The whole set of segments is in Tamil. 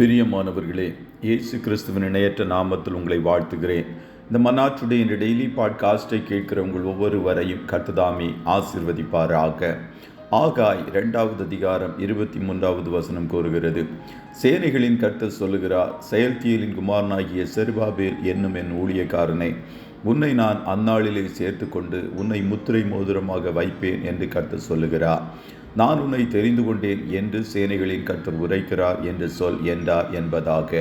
பிரியமானவர்களே, இயேசு கிறிஸ்துவின் இணையற்ற நாமத்தில் உங்களை வாழ்த்துகிறேன். இந்த மன்னாற்றுடைய இந்த டெய்லி பாட்காஸ்டை கேட்கிற உங்கள் ஒவ்வொருவரையும் கர்த்தர் ஆசீர்வதிப்பாராக. ஆகாய் 2வது அதிகாரம் 23வது வசனம் கூறுகிறது, சேனைகளின் கர்த்தர் சொல்லுகிறார், செயல்தியலின் குமாரனாகிய செருபாபேல் என்னும் என் ஊழியக்காரனை உன்னை நான் அந்நாளிலே சேர்த்து கொண்டு உன்னை முத்திரை மோதிரமாக வைப்பேன் என்று கர்த்தர் சொல்லுகிறார். நான் உன்னை தெரிந்து கொண்டேன் என்று சேனைகளின் கர்த்தர் உரைக்கிறார் என்று சொல் என்றார் என்பதாக.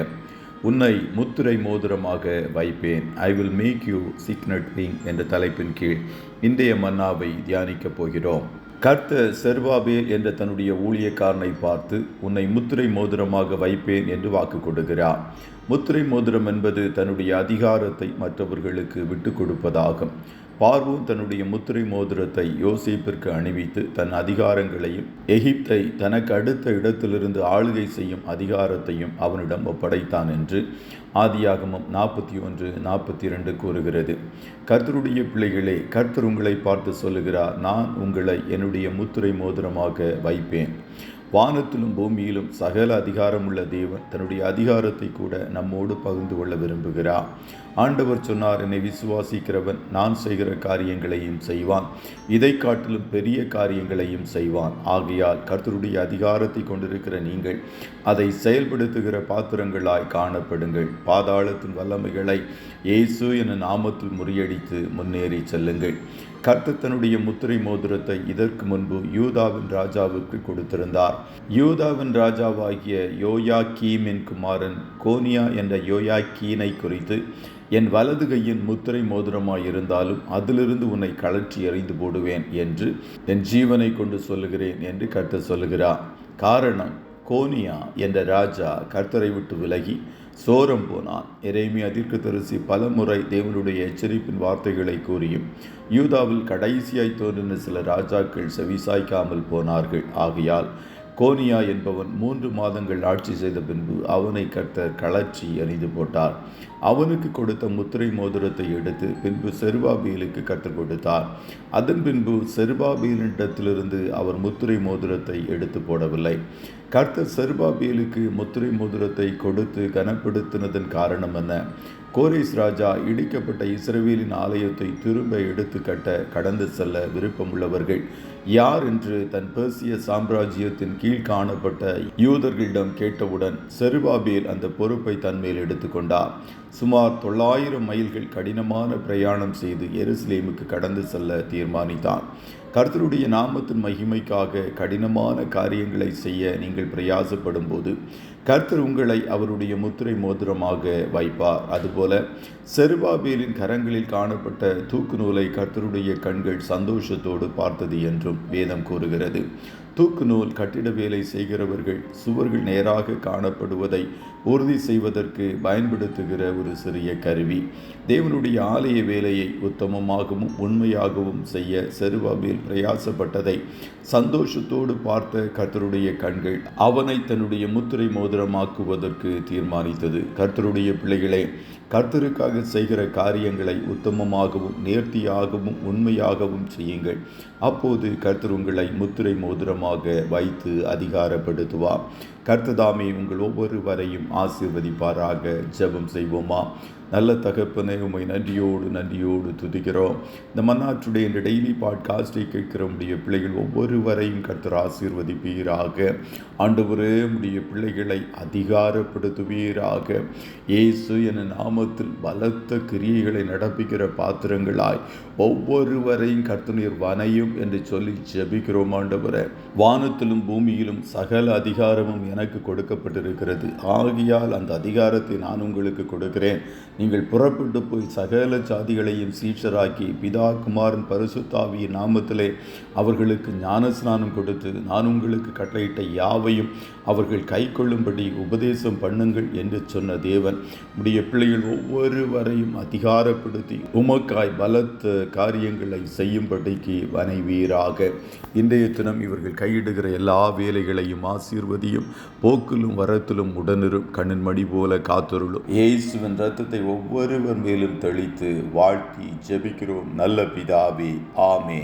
உன்னை முத்திரை மோதிரமாக வைப்பேன், I will make you signet விங் என்ற தலைப்பின் கீழ் இன்றைய மன்னாவை தியானிக்கப் போகிறோம். கர்த்தர் செருபாபேல் என்ற தன்னுடைய ஊழியக்காரனை பார்த்து உன்னை முத்திரை மோதிரமாக வைப்பேன் என்று வாக்கு கொடுக்கிறார். முத்திரை மோதிரம் என்பது தன்னுடைய அதிகாரத்தை மற்றவர்களுக்கு விட்டு கொடுப்பதாகும். பார்வோன் தன்னுடைய முத்திரை மோதிரத்தை யோசேப்பிற்கு அணிவித்து தன் அதிகாரங்களையும் எகிப்தை தனக்கு அடுத்த இடத்திலிருந்து ஆளுகை செய்யும் அதிகாரத்தையும் அவனிடம் ஒப்படைத்தான் என்று ஆதியாகமம் 41:42 கூறுகிறது. கர்த்தருடைய பிள்ளைகளே, கர்த்தர் உங்களை பார்த்து சொல்லுகிறார், நான் உங்களை என்னுடைய முத்திரை மோதிரமாக வைப்பேன். வானத்திலும் பூமியிலும் சகல அதிகாரமுள்ள தேவன் தன்னுடைய அதிகாரத்தை கூட நம்மோடு பகிர்ந்து கொள்ள விரும்புகிறார். ஆண்டவர் சொன்னார், என்னை விசுவாசிக்கிறவன் நான் செய்கிற காரியங்களையும் செய்வான், இதை காட்டிலும் பெரிய காரியங்களையும் செய்வான். ஆகையால் கர்த்தருடைய அதிகாரத்தை கொண்டிருக்கிற நீங்கள் அதை செயல்படுத்துகிற பாத்திரங்களாய் காணப்படுங்கள். பாதாளத்தின் வல்லமைகளை இயேசு என நாமத்தில் முறியடித்து முன்னேறி செல்லுங்கள். கர்த்தர் தன்னுடைய முத்திரை மோதிரத்தை இதற்கு முன்பு யூதாவின் ராஜாவுக்கு கொடுத்திருந்தார். யூதாவின் ராஜாவாகிய யோயாக்கீமின் குமாரன் கோனியா என்ற யோயாக்கீனை குறித்து, என் வலது கையின் முத்திரை மோதிரமாயிருந்தாலும் அதிலிருந்து உன்னை கழற்றி எறிந்து போடுவேன் என்று என் ஜீவனை கொண்டு சொல்லுகிறேன் என்று கர்த்தர் சொல்லுகிறார். காரணம், கோனியா என்ற ராஜா கர்த்தரை விட்டு விலகி சோரம் போனான். எரேமியா தீர்க்கதரிசி பலமுறை தேவனுடைய எச்சரிப்பின் வார்த்தைகளை கூறியும் யூதாவில் கடைசியாய் தோன்றின சில ராஜாக்கள் செவிசாய்க்காமல் போனார்கள். ஆகையால் கோனியா என்பவன் 3 மாதங்கள் ஆட்சி செய்த பின்பு அவனை கர்த்தர் கழற்றி எறிந்து போட்டார். அவனுக்கு கொடுத்த முத்திரை மோதிரத்தை எடுத்து பின்பு செருபாபேலுக்கு கர்த்தர் கொடுத்தார். அதன் பின்பு செருபாபேலிடத்திலிருந்து அவர் முத்திரை மோதிரத்தை எடுத்து போடவில்லை. கர்த்தர் செருபாபேலுக்கு முத்திரை மோதிரத்தை கொடுத்து கனப்படுத்தினதன் காரணம் என்ன? கோரேஸ் ராஜா இடிக்கப்பட்ட இஸ்ரவேலின் ஆலயத்தை திரும்ப எடுத்து கட்ட கடந்து செல்ல விருப்பமுள்ளவர்கள் யார் என்று தன் பெர்சிய சாம்ராஜ்யத்தின் கீழ் காணப்பட்ட யூதர்களிடம் கேட்டவுடன் செருபாபேல் அந்த பொறுப்பை தன்மேல் எடுத்துக்கொண்டார். சுமார் 900 மைல்கள் கடினமான பிரயாணம் செய்து எருசலேமுக்கு கடந்து செல்ல தீர்மானித்தான். கர்த்தருடைய நாமத்தின் மகிமைக்காக கடினமான காரியங்களை செய்ய நீங்கள் பிரயாசப்படும் போது கர்த்தர் உங்களை அவருடைய முத்திரை மோதிரமாக வைப்பார். அதுபோல செருபாபேலின் கரங்களில் காணப்பட்ட தூக்கு நூலை கர்த்தருடைய கண்கள் சந்தோஷத்தோடு பார்த்தது என்றும் வேதம் கூறுகிறது. தூக்கு நூல் கட்டிட வேலை செய்கிறவர்கள் சுவர்கள் நேராக காணப்படுவதை உறுதி செய்வதற்கு பயன்படுத்துகிற ஒரு சிறிய கருவி. தேவனுடைய ஆலய வேலையை உத்தமமாகவும் உண்மையாகவும் செய்ய செருபாபேல் பிரயாசப்பட்டதை சந்தோஷத்தோடு பார்த்த கர்த்தருடைய கண்கள் அவனை தன்னுடைய முத்திரை மோதிரமாக்குவதற்கு தீர்மானித்தது. கர்த்தருடைய பிள்ளைகளே, கர்த்தருக்காக செய்கிற காரியங்களை உத்தமமாகவும் நேர்த்தியாகவும் உண்மையாகவும் செய்யுங்கள். அப்போது கர்த்தர் உங்களை முத்திரை மோதிரமாக வைத்து அதிகாரப்படுத்துவார். கர்த்ததாமே உங்கள் ஒவ்வொருவரையும் ஆசீர்வதிப்பாராக. ஜெபம் செய்வோமா? நல்ல தகப்பனே, உம்மை நன்றியோடு துதிக்கிறோம். இந்த மன்னாற்றுடைய இந்த டெய்லி பாட்காஸ்டை கேட்கிற உடைய பிள்ளைகள் ஒவ்வொருவரையும் கர்த்தர் ஆசீர்வதிப்பீராக. ஆண்டவரே, உடைய பிள்ளைகளை அதிகாரப்படுத்துவீராக. இயேசு என நாமத்தில் பலத்த கிரியைகளை நடப்பிக்கிற பாத்திரங்களாய் ஒவ்வொருவரையும் கர்த்தர் வனையும் என்று சொல்லி ஜெபிக்கிறோம். ஆண்டவரே, வானத்திலும் பூமியிலும் சகல அதிகாரமும் எனக்கு கொடுக்கப்பட்டிருக்கிறது. ஆகையால் அந்த அதிகாரத்தை நான் உங்களுக்கு கொடுக்கிறேன். நீங்கள் புறப்பட்டு போய் சகல ஜாதிகளையும் சீஷராக்கி பிதா குமாரன் பரிசுத்தாவியின் நாமத்திலே அவர்களுக்கு ஞானஸ்நானம் கொடுத்து நான் உங்களுக்கு கட்டளையிட்ட யாவையும் அவர்கள் கை கொள்ளும்படி உபதேசம் பண்ணுங்கள் என்று சொன்ன தேவன் உடைய பிள்ளைகள் ஒவ்வொருவரையும் அதிகாரப்படுத்தி உமக்காய் பலத்த காரியங்களை செய்யும்படிக்கு வனைவீராக. இன்றைய தினம் இவர்கள் கையிடுகிற எல்லா வேலைகளையும் ஆசீர்வதியும். போக்கிலும் வரத்திலும் உடனிரும் கண்ணின் மடி போல காத்தருளும். இயேசுவின் இரத்தத்தை ஒவ்வொருவர் மேலும் தெளித்து வாழ்த்தி ஜெபிக்கிறோம் நல்ல பிதாவே. ஆமே.